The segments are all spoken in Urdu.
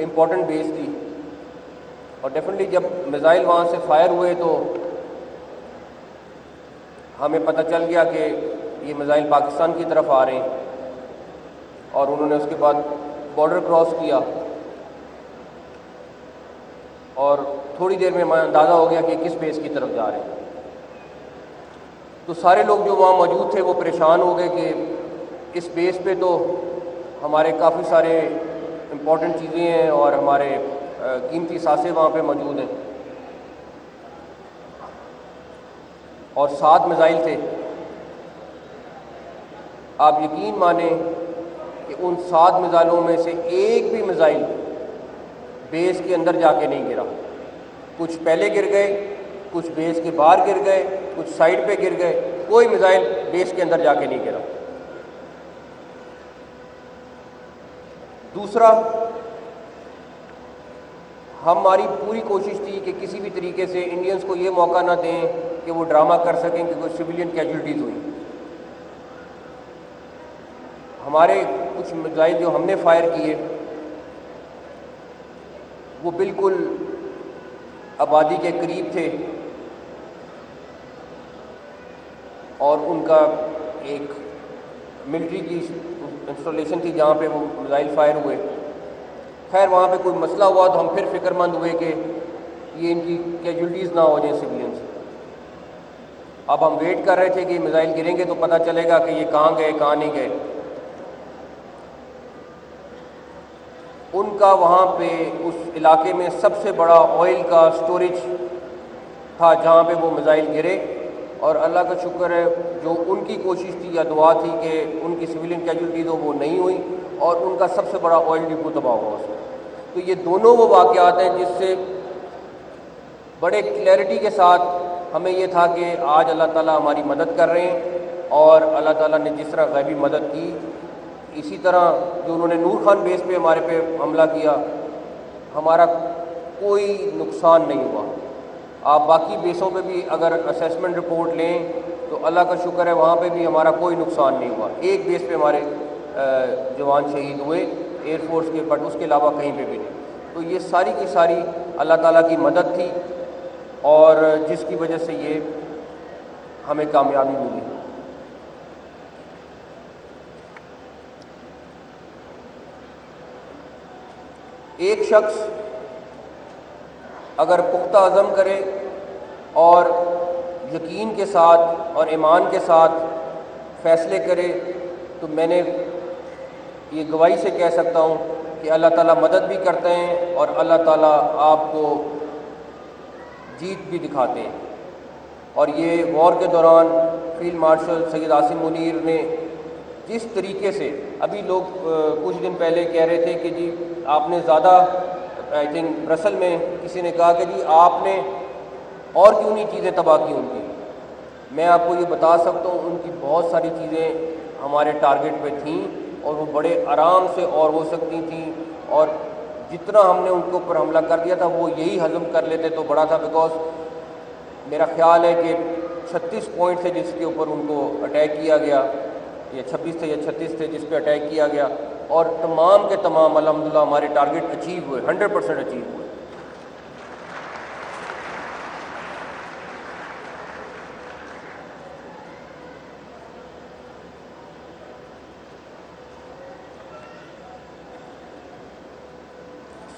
امپورٹنٹ بیس تھی، اور ڈیفینیٹلی جب میزائل وہاں سے فائر ہوئے تو ہمیں پتہ چل گیا کہ یہ میزائل پاکستان کی طرف آ رہے ہیں، اور انہوں نے اس کے بعد بارڈر کراس کیا، اور تھوڑی دیر میں ہمیں اندازہ ہو گیا کہ کس بیس کی طرف جا رہے ہیں۔ تو سارے لوگ جو وہاں موجود تھے وہ پریشان ہو گئے کہ اس بیس پہ تو ہمارے کافی سارے امپورٹنٹ چیزیں ہیں اور ہمارے قیمتی اثاثے وہاں پہ موجود ہیں، اور 7 میزائل تھے۔ آپ یقین مانیں کہ ان 7 میزائلوں میں سے ایک بھی میزائل بیس کے اندر جا کے نہیں گرا۔ کچھ پہلے گر گئے، کچھ بیس کے باہر گر گئے، کچھ سائڈ پہ گر گئے، کوئی میزائل بیس کے اندر جا کے نہیں گرا۔ دوسرا، ہماری پوری کوشش تھی کہ کسی بھی طریقے سے انڈینز کو یہ موقع نہ دیں کہ وہ ڈرامہ کر سکیں کہ کوئی سویلین کیجولٹیز ہوئی۔ ہمارے کچھ میزائل جو ہم نے فائر کیے وہ بالکل آبادی کے قریب تھے، اور ان کا ایک ملٹری کی انسٹالیشن تھی جہاں پہ وہ میزائل فائر ہوئے۔ خیر وہاں پہ کوئی مسئلہ ہوا تو ہم پھر فکر مند ہوئے کہ یہ ان کی کیجولٹیز نہ ہو جائیں سویلینز۔ اب ہم ویٹ کر رہے تھے کہ میزائل گریں گے تو پتہ چلے گا کہ یہ کہاں گئے کہاں نہیں گئے۔ ان کا وہاں پہ اس علاقے میں سب سے بڑا آئل کا سٹوریج تھا جہاں پہ وہ میزائل گرے، اور اللہ کا شکر ہے جو ان کی کوشش تھی یا دعا تھی کہ ان کی سویلین کیجولٹیز وہ نہیں ہوئی، اور ان کا سب سے بڑا آئل ڈپو تباہ ہوا اس میں۔ تو یہ دونوں وہ واقعات ہیں جس سے بڑے کلیئرٹی کے ساتھ ہمیں یہ تھا کہ آج اللہ تعالیٰ ہماری مدد کر رہے ہیں، اور اللہ تعالیٰ نے جس طرح غیبی مدد کی، اسی طرح جو انہوں نے نور خان بیس پہ ہمارے پہ حملہ کیا، ہمارا کوئی نقصان نہیں ہوا۔ آپ باقی بیسوں پہ بھی اگر اسیسمنٹ رپورٹ لیں تو اللہ کا شکر ہے وہاں پہ بھی ہمارا کوئی نقصان نہیں ہوا۔ ایک بیس پہ ہمارے جوان شہید ہوئے ایئر فورس کے، بٹ اس کے علاوہ کہیں پہ بھی نہیں۔ تو یہ ساری کی ساری اللہ تعالیٰ کی مدد تھی، اور جس کی وجہ سے یہ ہمیں کامیابی ملی۔ ایک شخص اگر پختہ عزم کرے اور یقین کے ساتھ اور ایمان کے ساتھ فیصلے کرے تو میں نے یہ گواہی سے کہہ سکتا ہوں کہ اللہ تعالیٰ مدد بھی کرتے ہیں، اور اللہ تعالیٰ آپ کو جیت بھی دکھاتے ہیں۔ اور یہ وار کے دوران فیلڈ مارشل سید عاصم منیر نے جس طریقے سے، ابھی لوگ کچھ دن پہلے کہہ رہے تھے کہ جی آپ نے زیادہ، آئی تھنک برسل میں کسی نے کہا کہ جی آپ نے اور کیوں نہیں چیزیں تباہ کی ان کی۔ میں آپ کو یہ بتا سکتا ہوں ان کی بہت ساری چیزیں ہمارے ٹارگٹ پہ تھیں، اور وہ بڑے آرام سے اور ہو سکتی تھیں، اور جتنا ہم نے ان کے اوپر حملہ کر دیا تھا وہ یہی ہضم کر لیتے تو بڑا تھا، بیکاز میرا خیال ہے کہ 36 پوائنٹ تھے جس کے اوپر ان کو اٹیک کیا گیا، یا 26 تھے یا 36 تھے جس پہ اٹیک کیا گیا، اور تمام کے تمام الحمدللہ ہمارے ٹارگٹ اچیو ہوئے، 100% اچیو ہوئے۔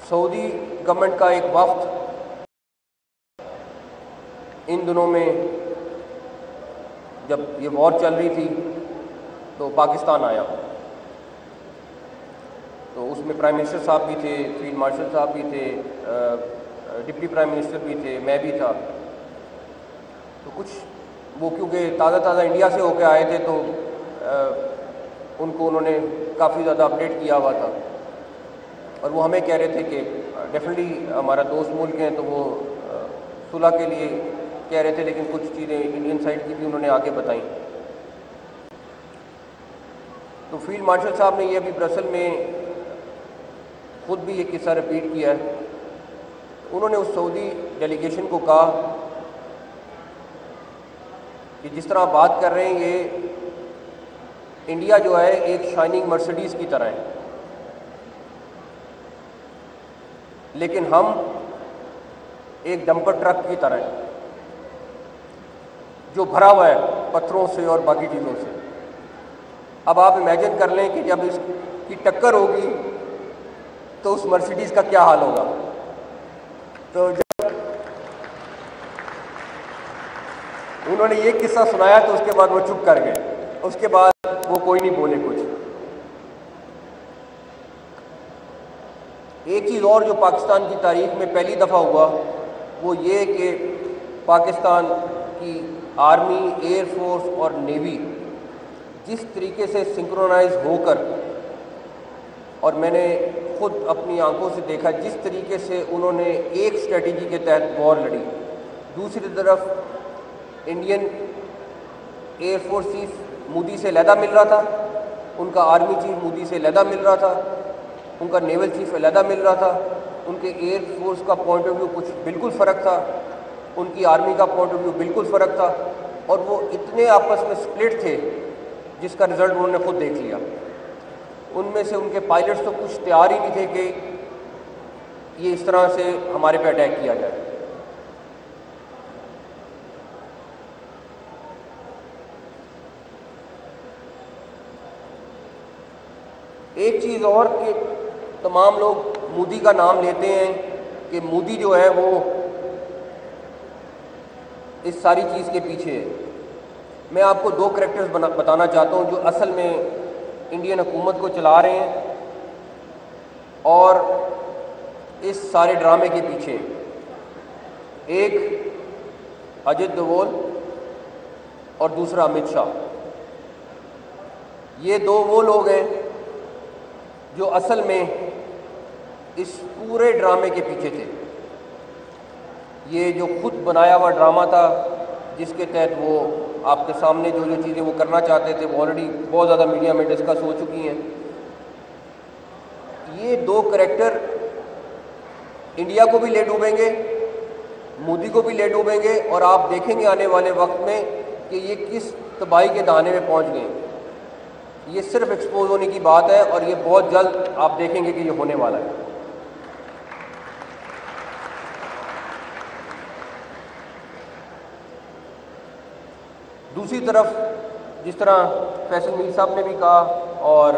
سعودی گورنمنٹ کا ایک وفد ان دنوں میں جب یہ وار چل رہی تھی تو پاکستان آیا، تو اس میں پرائم منسٹر صاحب بھی تھے، فیلڈ مارشل صاحب بھی تھے، ڈپٹی پرائم منسٹر بھی تھے، میں بھی تھا۔ تو کچھ وہ کیونکہ تازہ انڈیا سے ہو کے آئے تھے تو ان کو انہوں نے کافی زیادہ اپڈیٹ کیا ہوا تھا، اور وہ ہمیں کہہ رہے تھے کہ ڈیفینیٹلی ہمارا دوست ملک ہیں تو وہ صلح کے لیے کہہ رہے تھے، لیکن کچھ چیزیں انڈین سائڈ کی بھی انہوں نے آگے بتائیں۔ تو فیلڈ مارشل صاحب نے یہ ابھی برسل میں خود بھی یہ قصہ رپیٹ کیا ہے۔ انہوں نے اس سعودی ڈیلیگیشن کو کہا کہ جس طرح آپ بات کر رہے ہیں یہ انڈیا جو ہے ایک شائننگ مرسڈیز کی طرح ہے، لیکن ہم ایک ڈمپر ٹرک کی طرح ہیں جو بھرا ہوا ہے پتھروں سے اور باقی چیزوں سے. اب آپ امیجن کر لیں کہ جب اس کی ٹکر ہوگی تو اس مرسیڈیز کا کیا حال ہوگا. تو جب انہوں نے یہ قصہ سنایا تو اس کے بعد وہ چپ کر گئے, اس کے بعد وہ کوئی نہیں بولے کچھ. ایک چیز اور جو پاکستان کی تاریخ میں پہلی دفعہ ہوا وہ یہ کہ پاکستان کی آرمی, ایئر فورس اور نیوی جس طریقے سے سنکرونائز ہو کر, اور میں نے خود اپنی آنکھوں سے دیکھا جس طریقے سے انہوں نے ایک اسٹریٹجی کے تحت وار لڑی. دوسری طرف Indian air force chief Modi سے علیحدہ مل رہا تھا, ان کا آرمی چیف مودی سے علیحدہ مل رہا تھا, ان کا نیول چیف علیحدہ مل رہا تھا, ان کے ایئر فورس کا پوائنٹ آف ویو کچھ بالکل فرق تھا, ان کی آرمی کا پوائنٹ آف ویو بالکل فرق تھا, اور وہ اتنے آپس میں سپلٹ تھے جس کا رزلٹ انہوں نے خود دیکھ لیا. ان میں سے ان کے پائلٹس تو کچھ تیار ہی نہیں تھے کہ یہ اس طرح سے ہمارے پہ اٹیک کیا جائے. ایک چیز اور کہ تمام لوگ مودی کا نام لیتے ہیں کہ مودی جو ہے وہ اس ساری چیز کے پیچھے ہے. میں آپ کو دو کریکٹرز بتانا چاہتا ہوں جو اصل میں انڈین حکومت کو چلا رہے ہیں اور اس سارے ڈرامے کے پیچھے. ایک اجت دوول اور دوسرا امت شاہ. یہ دو وہ لوگ ہیں جو اصل میں اس پورے ڈرامے کے پیچھے تھے. یہ جو خود بنایا ہوا ڈرامہ تھا جس کے تحت وہ آپ کے سامنے جو چیزیں وہ کرنا چاہتے تھے وہ آلریڈی بہت زیادہ میڈیا میں ڈسکس ہو چکی ہیں. یہ دو کریکٹر انڈیا کو بھی لے ڈوبیں گے, مودی کو بھی لے ڈوبیں گے, اور آپ دیکھیں گے آنے والے وقت میں کہ یہ کس تباہی کے دہانے میں پہنچ گئے. یہ صرف ایکسپوز ہونے کی بات ہے اور یہ بہت جلد آپ دیکھیں گے کہ یہ ہونے والا ہے. دوسری طرف جس طرح فیصل میر صاحب نے بھی کہا اور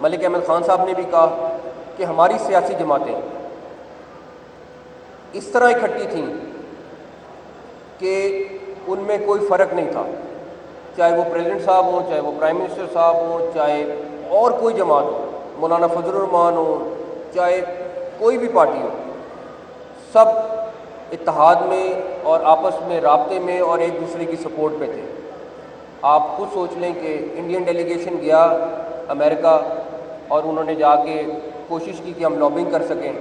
ملک احمد خان صاحب نے بھی کہا کہ ہماری سیاسی جماعتیں اس طرح اکٹھی تھیں کہ ان میں کوئی فرق نہیں تھا, چاہے وہ پریزیڈنٹ صاحب ہوں, چاہے وہ پرائم منسٹر صاحب ہوں, چاہے اور کوئی جماعت ہو, مولانا فضل الرحمان ہو, چاہے کوئی بھی پارٹی ہو, سب اتحاد میں اور آپس میں رابطے میں اور ایک دوسرے کی سپورٹ پہ تھے. آپ خود سوچ لیں کہ انڈین ڈیلیگیشن گیا امریکہ اور انہوں نے جا کے کوشش کی کہ ہم لابنگ کر سکیں.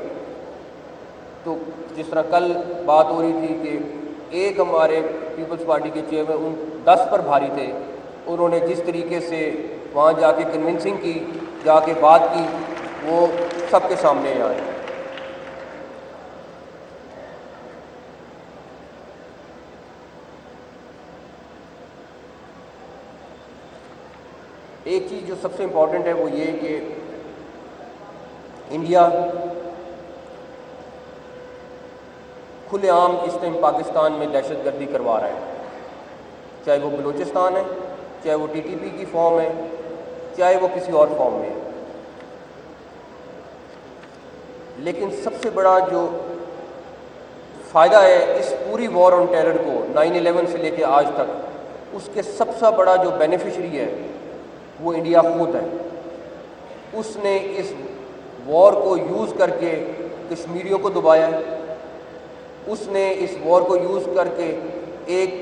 تو جس طرح کل بات ہو رہی تھی کہ ایک ہمارے پیپلز پارٹی کے چیئرمین ان 10 پر بھاری تھے, انہوں نے جس طریقے سے وہاں جا کے کنونسنگ کی, جا کے بات کی, وہ سب کے سامنے آئے. ایک چیز جو سب سے امپورٹنٹ ہے وہ یہ کہ انڈیا کھلے عام اس ٹائم پاکستان میں دہشت گردی کروا رہا ہے, چاہے وہ بلوچستان ہے, چاہے وہ TTP کی فارم ہے, چاہے وہ کسی اور فارم میں ہے. لیکن سب سے بڑا جو فائدہ ہے اس پوری وار آن ٹیرر کو 9/11 سے لے کے آج تک, اس کے سب سے بڑا جو بینیفیشری ہے وہ انڈیا خود ہے. اس نے اس وار کو یوز کر کے کشمیریوں کو دبایا ہے, اس نے اس وار کو یوز کر کے ایک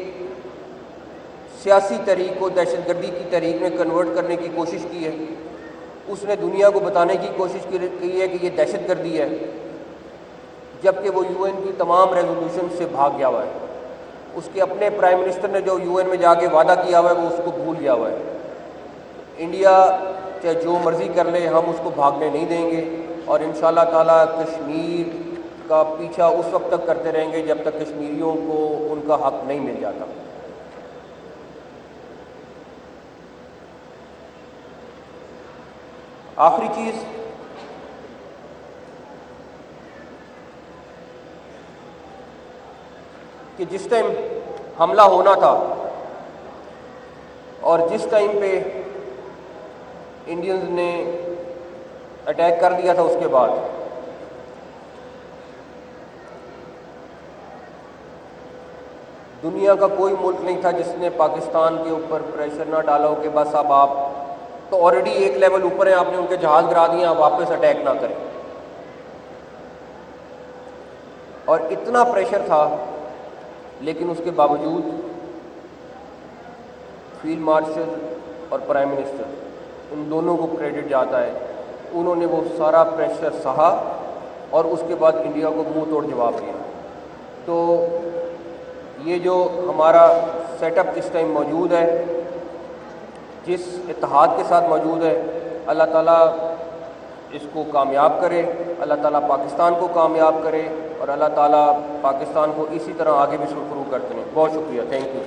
سیاسی تحریک کو دہشت گردی کی تحریک میں کنورٹ کرنے کی کوشش کی ہے. اس نے دنیا کو بتانے کی کوشش کی ہے کہ یہ دہشت گردی ہے, جبکہ وہ UN کی تمام ریزولوشن سے بھاگ گیا ہوا ہے. اس کے اپنے پرائم منسٹر نے جو UN میں جا کے وعدہ کیا ہوا ہے وہ اس کو بھول گیا ہوا ہے. انڈیا چاہے جو مرضی کر لے, ہم اس کو بھاگنے نہیں دیں گے, اور انشاءاللہ تعالیٰ کشمیر کا پیچھا اس وقت تک کرتے رہیں گے جب تک کشمیریوں کو ان کا حق نہیں مل جاتا. آخری چیز کہ جس ٹائم حملہ ہونا تھا اور جس ٹائم پہ انڈینز نے اٹیک کر دیا تھا، اس کے بعد دنیا کا کوئی ملک نہیں تھا جس نے پاکستان کے اوپر پریشر نہ ڈالا ہو کہ بس اب آپ تو آلریڈی ایک لیول اوپر ہیں، آپ نے ان کے جہاز گرا دیے، آپ واپس اٹیک نہ کریں. اور اتنا پریشر تھا، لیکن اس کے باوجود فیلڈ مارشل اور پرائم منسٹر ان دونوں کو کریڈٹ جاتا ہے. انہوں نے وہ سارا پریشر سہا اور اس کے بعد انڈیا کو منہ توڑ جواب دیا. تو یہ جو ہمارا سیٹ اپ اس ٹائم موجود ہے، جس اتحاد کے ساتھ موجود ہے، اللہ تعالیٰ اس کو کامیاب کرے، اللہ تعالیٰ پاکستان کو کامیاب کرے، اور اللہ تعالیٰ پاکستان کو اسی طرح آگے بھی سرخرو کرتے ہیں. بہت شکریہ، تھینک یو.